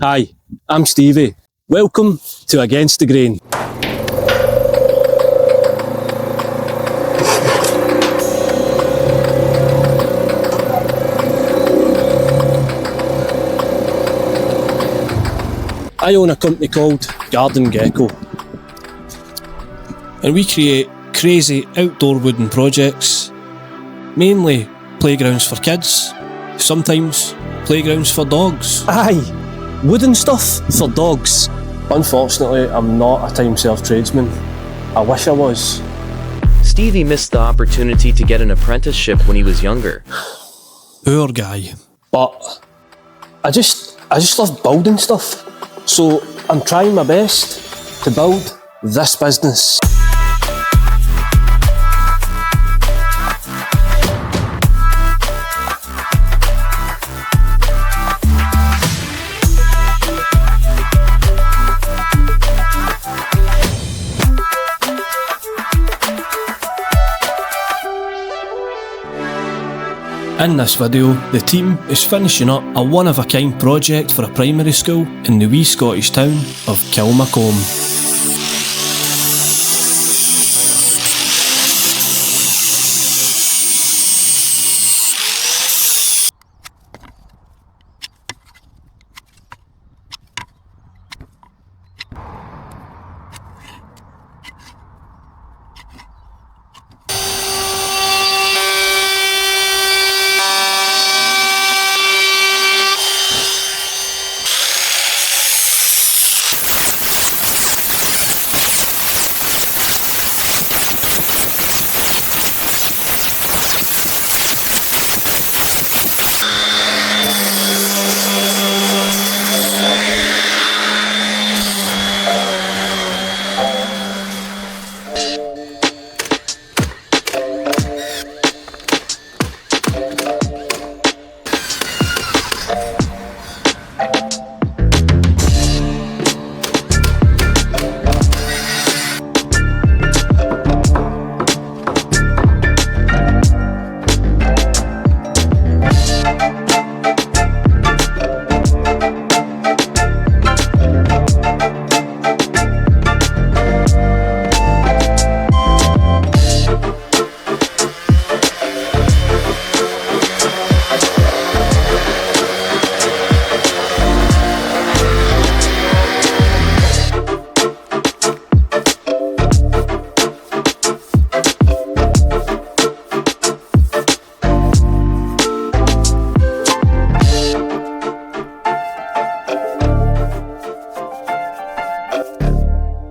Hi, I'm Stevie. Welcome to Against the Grain. I own a company called Garden Gecko, and we create crazy outdoor wooden projects, mainly playgrounds for kids, sometimes playgrounds for dogs. Aye, wooden stuff for dogs. Unfortunately, I'm not a time-served tradesman. I wish I was. Stevie missed the opportunity to get an apprenticeship when he was younger. Poor guy. But I just love building stuff. So I'm trying my best to build this business. In this video, the team is finishing up a one-of-a-kind project for a primary school in the wee Scottish town of Columba.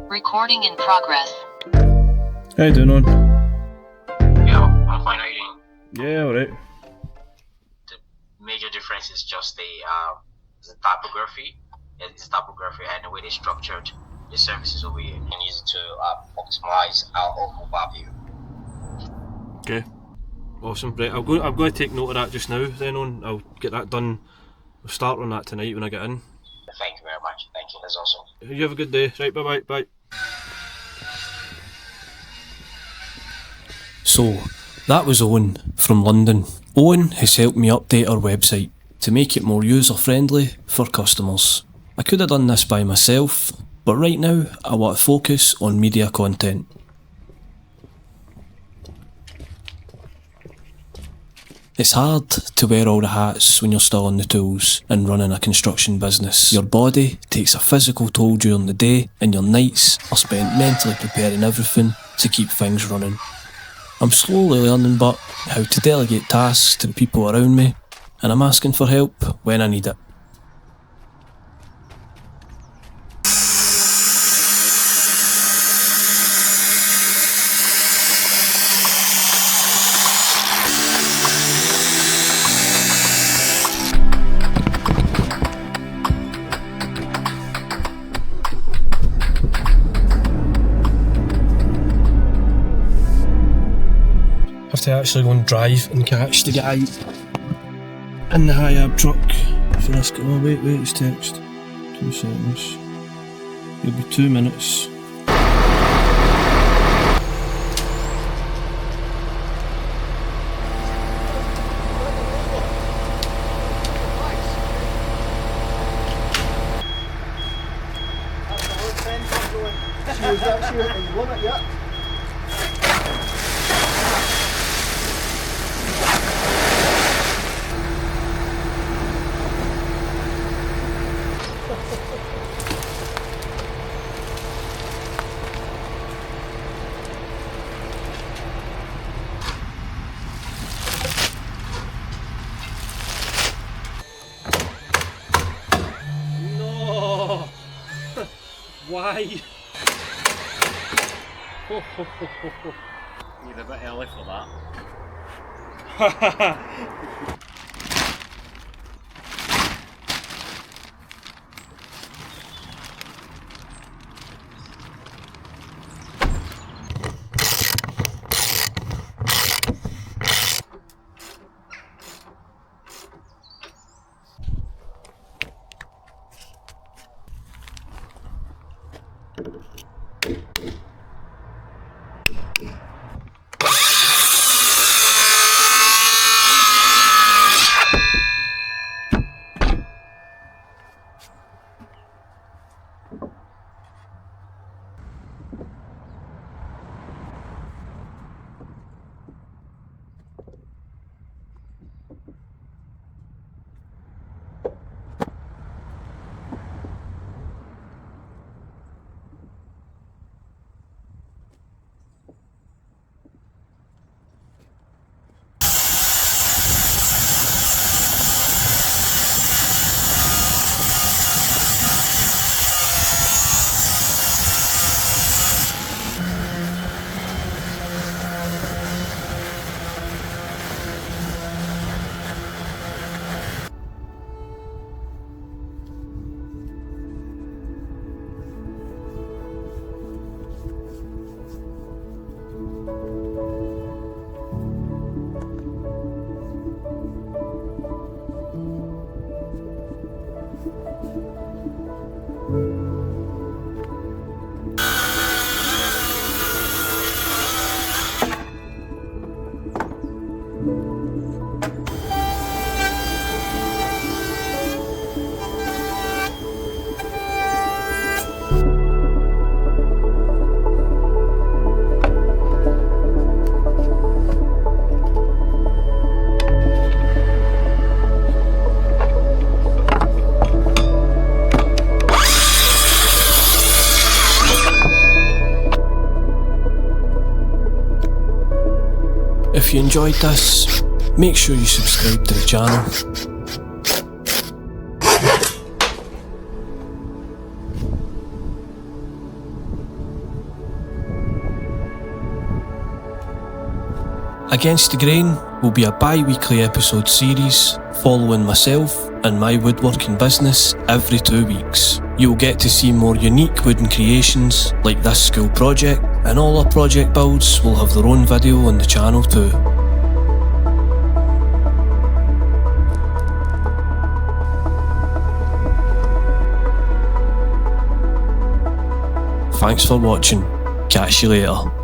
Recording in progress. How you doing, on? Yeah, I'm fine. How you doing? Yeah, alright. The major difference is just the typography. It's typography and the way they structured the services over here. You can use it to optimize our own mobile view. Okay. Awesome. Right, I'm going to take note of that just now then on. I'll get that done. We'll start on that tonight when I get in. Thank you very much. Thank you. That's awesome. You have a good day. Right, bye-bye. Bye. So, that was Owen from London. Owen has helped me update our website to make it more user-friendly for customers. I could have done this by myself, but right now I want to focus on media content. It's hard to wear all the hats when you're still on the tools and running a construction business. Your body takes a physical toll during the day and your nights are spent mentally preparing everything to keep things running. I'm slowly learning how to delegate tasks to the people around me, and I'm asking for help when I need it. Have to actually go and drive and catch the guy in the high-ab truck for this. Oh wait, it's text. 2 seconds. It'll be 2 minutes. that's your limit, yeah. No! Why? You're a bit early for that. If you enjoyed this, make sure you subscribe to the channel. Against the Grain will be a bi-weekly episode series following myself and my woodworking business every 2 weeks. You'll get to see more unique wooden creations like this school project, and all our project builds will have their own video on the channel too. Thanks for watching. Catch you later.